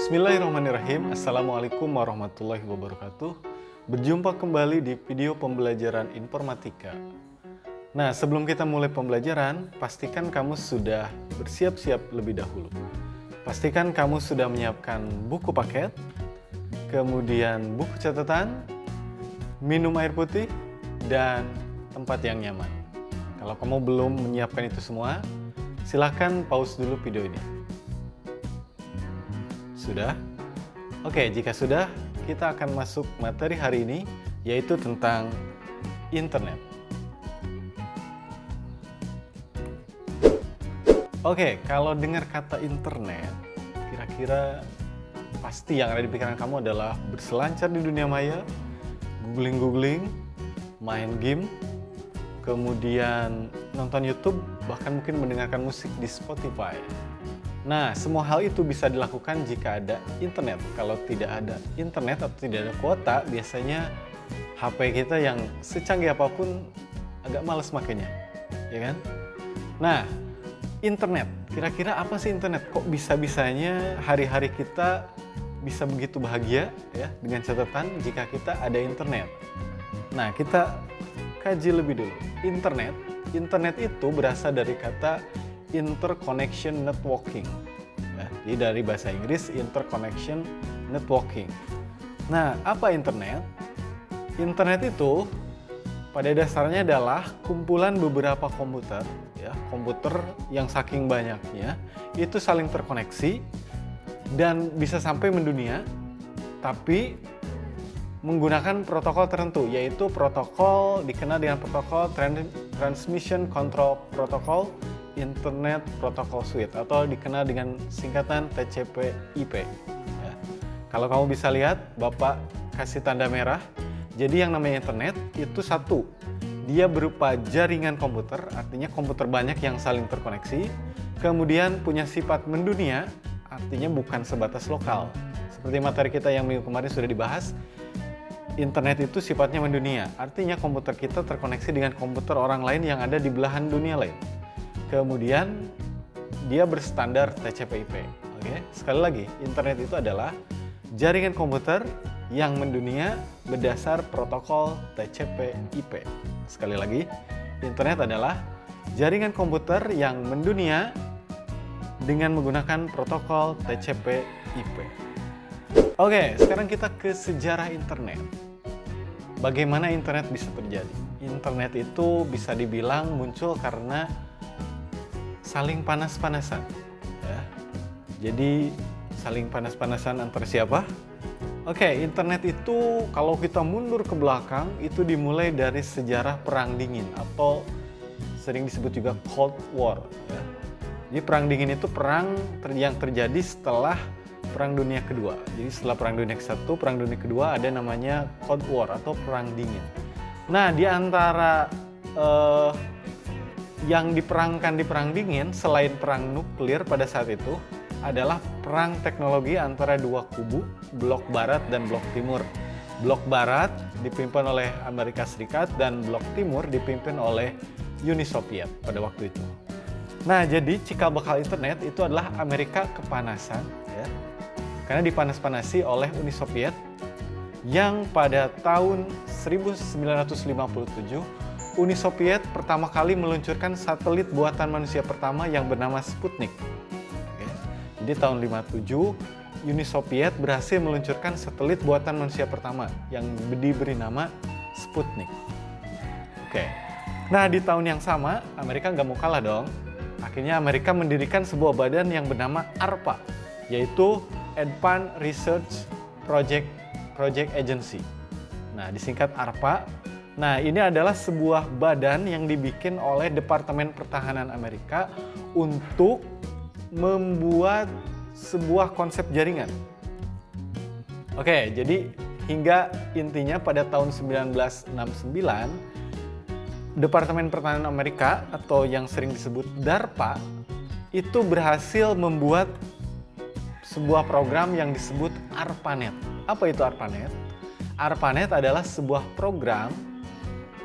Bismillahirrahmanirrahim. Assalamualaikum warahmatullahi wabarakatuh. Berjumpa kembali di video pembelajaran informatika. Nah, sebelum kita mulai pembelajaran, pastikan kamu sudah bersiap-siap lebih dahulu. Pastikan kamu sudah menyiapkan buku paket, kemudian buku catatan, minum air putih, dan tempat yang nyaman. Kalau kamu belum menyiapkan itu semua, silahkan pause dulu video ini. Sudah? Oke, jika sudah, kita akan masuk materi hari ini, yaitu tentang internet. Oke, kalau dengar kata internet, kira-kira pasti yang ada di pikiran kamu adalah berselancar di dunia maya, googling-googling, main game, kemudian nonton YouTube, bahkan mungkin mendengarkan musik di Spotify. Nah, semua hal itu bisa dilakukan jika ada internet. Kalau tidak ada internet atau tidak ada kuota, biasanya HP kita yang secanggih apapun agak males makainya, ya kan? Nah, internet. Kira-kira apa sih internet? Kok bisa-bisanya hari-hari kita bisa begitu bahagia ya dengan catatan jika kita ada internet? Nah, kita kaji lebih dulu. Internet itu berasal dari kata interconnection networking. Ya, jadi dari bahasa Inggris interconnection networking. Nah, apa internet? Internet itu pada dasarnya adalah kumpulan beberapa komputer, ya, komputer yang saking banyaknya itu saling terkoneksi dan bisa sampai mendunia, tapi menggunakan protokol tertentu, yaitu protokol dikenal dengan protokol Transmission Control Protocol Internet Protocol Suite atau dikenal dengan singkatan TCP/IP. Ya. Kalau kamu bisa lihat, Bapak kasih tanda merah. Jadi yang namanya internet itu satu, dia berupa jaringan komputer, artinya komputer banyak yang saling terkoneksi. Kemudian punya sifat mendunia, artinya bukan sebatas lokal. Seperti materi kita yang minggu kemarin sudah dibahas, internet itu sifatnya mendunia, artinya komputer kita terkoneksi dengan komputer orang lain yang ada di belahan dunia lain. Kemudian dia berstandar TCP/IP. Oke, sekali lagi, internet itu adalah jaringan komputer yang mendunia berdasar protokol TCP/IP. Sekali lagi, internet adalah jaringan komputer yang mendunia dengan menggunakan protokol TCP/IP. Oke, sekarang kita ke sejarah internet. Bagaimana internet bisa terjadi? Internet itu bisa dibilang muncul karena saling panas-panasan. Ya. Jadi saling panas-panasan antara siapa? Oke, internet itu kalau kita mundur ke belakang itu dimulai dari sejarah Perang Dingin atau sering disebut juga Cold War. Ya. Jadi Perang Dingin itu perang yang terjadi setelah Perang Dunia Kedua. Jadi setelah Perang Dunia Ke-1, Perang Dunia Kedua ada namanya Cold War atau Perang Dingin. Nah, di antara yang diperangkan di Perang Dingin selain perang nuklir pada saat itu adalah perang teknologi antara dua kubu, blok barat dan blok timur. Blok barat dipimpin oleh Amerika Serikat dan blok timur dipimpin oleh Uni Soviet pada waktu itu. Nah, jadi cikal bakal internet itu adalah Amerika kepanasan, ya, karena dipanas-panasi oleh Uni Soviet yang pada tahun 1957 Uni Soviet pertama kali meluncurkan satelit buatan manusia pertama yang bernama Sputnik. Oke. Jadi tahun 57 Uni Soviet berhasil meluncurkan satelit buatan manusia pertama yang diberi nama Sputnik. Oke. Nah, di tahun yang sama Amerika nggak mau kalah dong. Akhirnya Amerika mendirikan sebuah badan yang bernama ARPA, yaitu Advanced Research Project Agency. Nah, disingkat ARPA. Nah, ini adalah sebuah badan yang dibikin oleh Departemen Pertahanan Amerika untuk membuat sebuah konsep jaringan. Oke, jadi hingga intinya pada tahun 1969, Departemen Pertahanan Amerika atau yang sering disebut DARPA itu berhasil membuat sebuah program yang disebut ARPANET. Apa itu ARPANET? ARPANET adalah sebuah program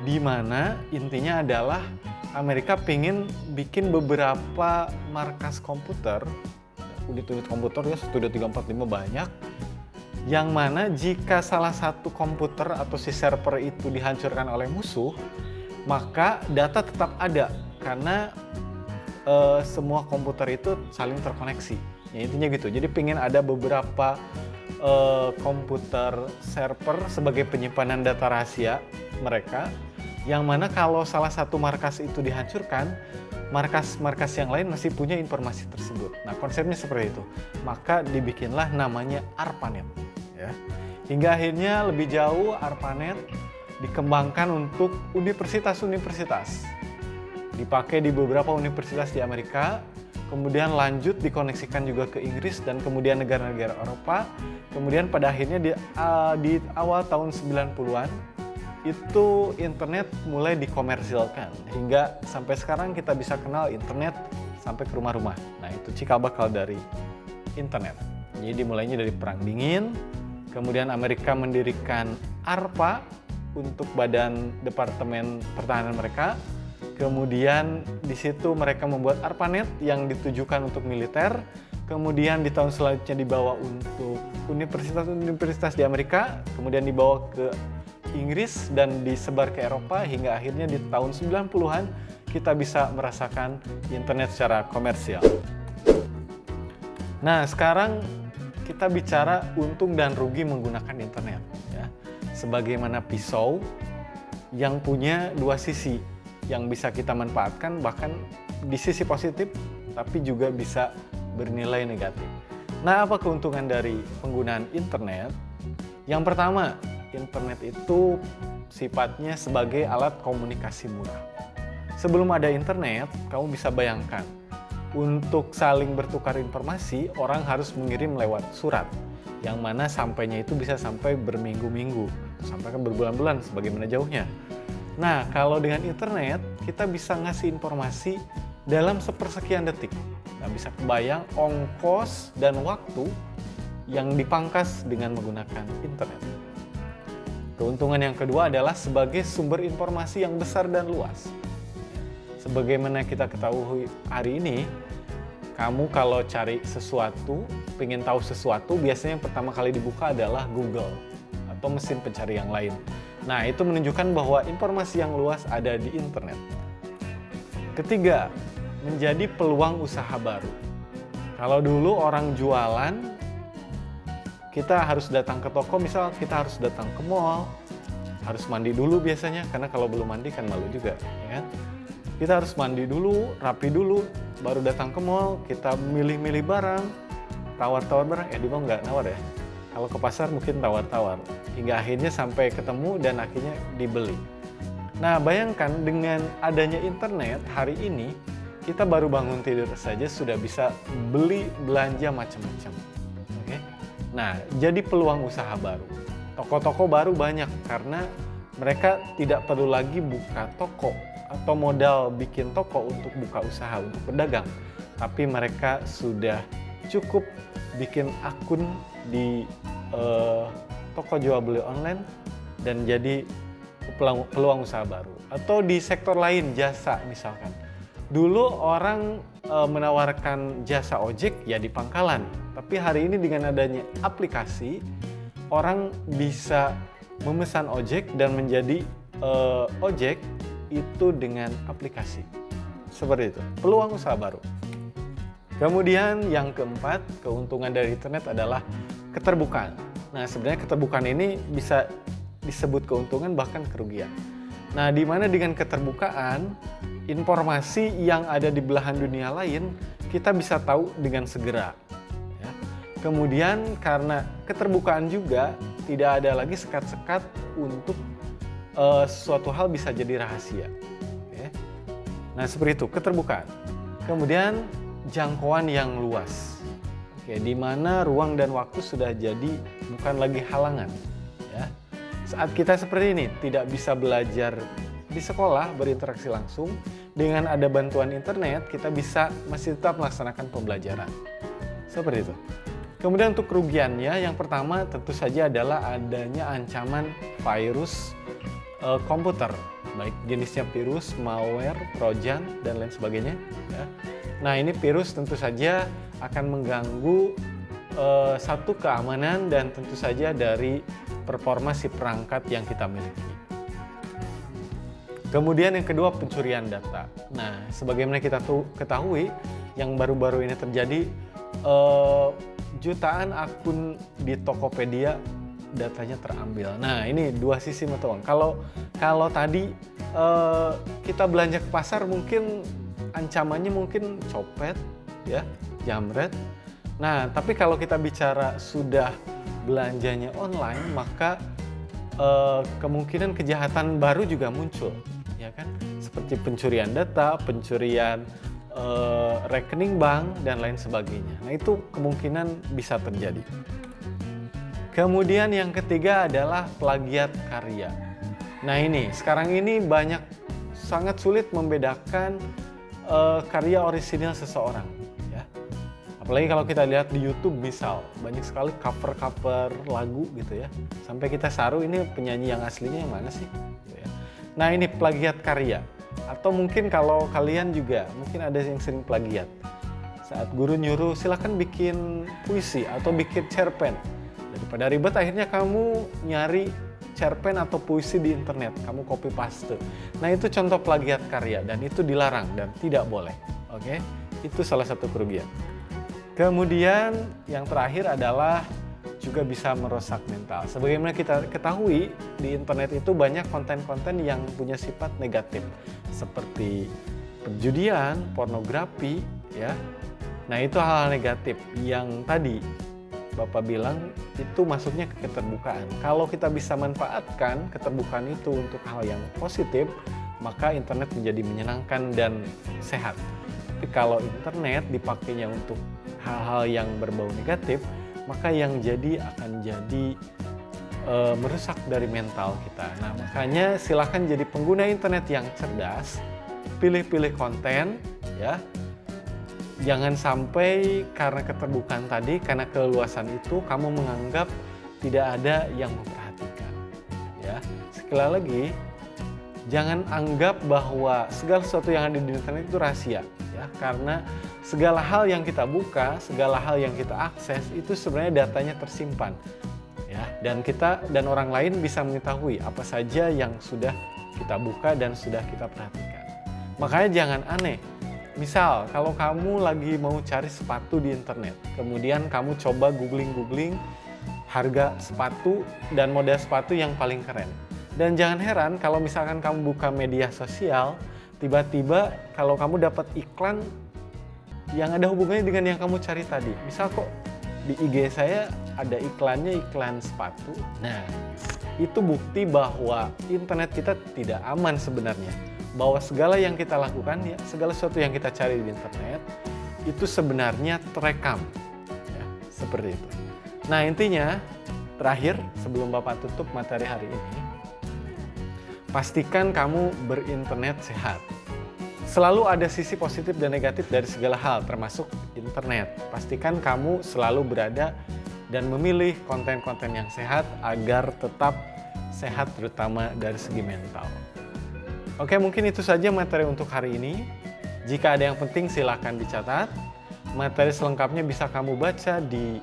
di mana intinya adalah Amerika pengen bikin beberapa markas komputer unit-unit komputer ya, Studio 345 banyak. Yang mana jika salah satu komputer atau si server itu dihancurkan oleh musuh, maka data tetap ada karena semua komputer itu saling terkoneksi. Ya, intinya gitu. Jadi pengen ada beberapa komputer server sebagai penyimpanan data rahasia mereka, yang mana kalau salah satu markas itu dihancurkan, markas-markas yang lain masih punya informasi tersebut. Nah, konsepnya seperti itu. Maka dibikinlah namanya ARPANET. Ya. Hingga akhirnya lebih jauh ARPANET dikembangkan untuk universitas-universitas. Dipakai di beberapa universitas di Amerika, kemudian lanjut dikoneksikan juga ke Inggris dan kemudian negara-negara Eropa. Kemudian pada akhirnya di awal tahun 90-an itu internet mulai dikomersilkan hingga sampai sekarang kita bisa kenal internet sampai ke rumah-rumah. Nah, itu cikal bakal dari internet. Jadi mulainya dari Perang Dingin, kemudian Amerika mendirikan ARPA untuk Badan Departemen Pertahanan mereka. Kemudian di situ mereka membuat ARPANET yang ditujukan untuk militer. Kemudian di tahun selanjutnya dibawa untuk universitas-universitas di Amerika, kemudian dibawa ke Inggris dan disebar ke Eropa hingga akhirnya di tahun 90-an kita bisa merasakan internet secara komersial. Nah, sekarang kita bicara untung dan rugi menggunakan internet ya. Sebagaimana pisau yang punya dua sisi yang bisa kita manfaatkan, bahkan di sisi positif tapi juga bisa bernilai negatif. Nah, apa keuntungan dari penggunaan internet? Yang pertama, internet itu sifatnya sebagai alat komunikasi murah. Sebelum ada internet, kamu bisa bayangkan, untuk saling bertukar informasi, orang harus mengirim lewat surat, yang mana sampainya itu bisa sampai berminggu-minggu, sampai kan berbulan-bulan, sebagaimana jauhnya. Nah, kalau dengan internet, kita bisa ngasih informasi dalam sepersekian detik. Nah, bisa kebayang ongkos dan waktu yang dipangkas dengan menggunakan internet. Keuntungan yang kedua adalah sebagai sumber informasi yang besar dan luas. Sebagaimana kita ketahui hari ini, kamu kalau cari sesuatu, pengen tahu sesuatu, biasanya yang pertama kali dibuka adalah Google atau mesin pencari yang lain. Nah, itu menunjukkan bahwa informasi yang luas ada di internet. Ketiga, menjadi peluang usaha baru. Kalau dulu orang jualan, kita harus datang ke toko, misal kita harus datang ke mall, harus mandi dulu biasanya, karena kalau belum mandi kan malu juga, ya kan? Kita harus mandi dulu, rapi dulu, baru datang ke mall, kita milih-milih barang, tawar-tawar barang, di mall nggak nawar ya. Kalau ke pasar mungkin tawar-tawar, hingga akhirnya sampai ketemu dan akhirnya dibeli. Nah, bayangkan dengan adanya internet hari ini, kita baru bangun tidur saja sudah bisa beli belanja macam-macam. Oke? Nah, jadi peluang usaha baru. Toko-toko baru banyak karena mereka tidak perlu lagi buka toko atau modal bikin toko untuk buka usaha, untuk berdagang. Tapi mereka sudah cukup bikin akun di toko jual beli online dan jadi peluang usaha baru. Atau di sektor lain, jasa misalkan. Dulu orang menawarkan jasa ojek ya di pangkalan, tapi hari ini dengan adanya aplikasi, orang bisa memesan ojek dan menjadi ojek itu dengan aplikasi. Seperti itu, peluang usaha baru. Kemudian yang keempat, keuntungan dari internet adalah keterbukaan. Nah, sebenarnya keterbukaan ini bisa disebut keuntungan bahkan kerugian. Nah, di mana dengan keterbukaan, informasi yang ada di belahan dunia lain kita bisa tahu dengan segera. Ya. Kemudian karena keterbukaan juga tidak ada lagi sekat-sekat untuk suatu hal bisa jadi rahasia. Oke. Nah, seperti itu keterbukaan. Kemudian jangkauan yang luas. Oke, di mana ruang dan waktu sudah jadi bukan lagi halangan. Ya. Saat kita seperti ini tidak bisa belajar di sekolah berinteraksi langsung, dengan ada bantuan internet kita bisa masih tetap melaksanakan pembelajaran. Seperti itu. Kemudian untuk kerugiannya, yang pertama tentu saja adalah adanya ancaman virus komputer, baik jenisnya virus, malware, trojan, dan lain sebagainya. Ya. Nah, ini virus tentu saja akan mengganggu satu keamanan dan tentu saja dari performa si perangkat yang kita miliki. Kemudian yang kedua, pencurian data. Nah, sebagaimana kita ketahui, yang baru-baru ini terjadi, jutaan akun di Tokopedia datanya terambil. Nah, ini dua sisi mata uang. Kalau tadi kita belanja ke pasar, mungkin ancamannya mungkin copet, ya, jamret. Nah, tapi kalau kita bicara sudah belanjanya online, maka kemungkinan kejahatan baru juga muncul, ya kan? Seperti pencurian data, pencurian rekening bank dan lain sebagainya. Nah, itu kemungkinan bisa terjadi. Kemudian yang ketiga adalah plagiat karya. Nah, ini sekarang ini sangat sulit membedakan karya orisinil seseorang, ya. Apalagi kalau kita lihat di YouTube, misal banyak sekali cover lagu gitu ya. Sampai kita saru ini penyanyi yang aslinya yang mana sih? Gitu ya. Nah, ini plagiat karya. Atau mungkin kalau kalian juga mungkin ada yang sering plagiat. Saat guru nyuruh silakan bikin puisi atau bikin cerpen. Daripada ribet, akhirnya kamu nyari cerpen atau puisi di internet, kamu copy paste. Nah, itu contoh plagiat karya dan itu dilarang dan tidak boleh. Oke? Itu salah satu kerugian. Kemudian yang terakhir adalah juga bisa merusak mental. Sebagaimana kita ketahui, di internet itu banyak konten-konten yang punya sifat negatif seperti perjudian, pornografi, ya. Nah, itu hal-hal negatif yang tadi Bapak bilang itu masuknya ke keterbukaan. Kalau kita bisa manfaatkan keterbukaan itu untuk hal yang positif, maka internet menjadi menyenangkan dan sehat. Tapi kalau internet dipakainya untuk hal-hal yang berbau negatif, maka yang akan jadi merusak dari mental kita. Nah, makanya silakan jadi pengguna internet yang cerdas, pilih-pilih konten, ya. Jangan sampai karena keterbukaan tadi, karena keleluasan itu, kamu menganggap tidak ada yang memperhatikan. Ya, sekali lagi, jangan anggap bahwa segala sesuatu yang ada di internet itu rahasia. Ya, karena segala hal yang kita buka, segala hal yang kita akses, itu sebenarnya datanya tersimpan. Ya, dan orang lain bisa mengetahui apa saja yang sudah kita buka dan sudah kita perhatikan. Makanya jangan aneh. Misal, kalau kamu lagi mau cari sepatu di internet, kemudian kamu coba googling harga sepatu dan model sepatu yang paling keren. Dan jangan heran kalau misalkan kamu buka media sosial, tiba-tiba kalau kamu dapat iklan yang ada hubungannya dengan yang kamu cari tadi. Misal kok di IG saya ada iklannya, iklan sepatu. Nah, itu bukti bahwa internet kita tidak aman sebenarnya. Bahwa segala yang kita lakukan, ya, segala sesuatu yang kita cari di internet itu sebenarnya terekam, ya, seperti itu. Nah, intinya terakhir sebelum Bapak tutup materi hari ini, pastikan kamu berinternet sehat. Selalu ada sisi positif dan negatif dari segala hal, termasuk internet. Pastikan kamu selalu berada dan memilih konten-konten yang sehat agar tetap sehat, terutama dari segi mental. Oke, mungkin itu saja materi untuk hari ini. Jika ada yang penting silahkan dicatat. Materi selengkapnya bisa kamu baca di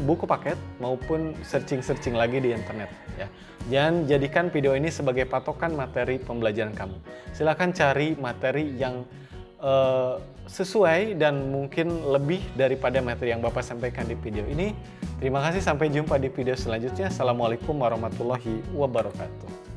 buku paket maupun searching lagi di internet. Ya. Jangan jadikan video ini sebagai patokan materi pembelajaran kamu. Silahkan cari materi yang sesuai dan mungkin lebih daripada materi yang Bapak sampaikan di video ini. Terima kasih, sampai jumpa di video selanjutnya. Assalamualaikum warahmatullahi wabarakatuh.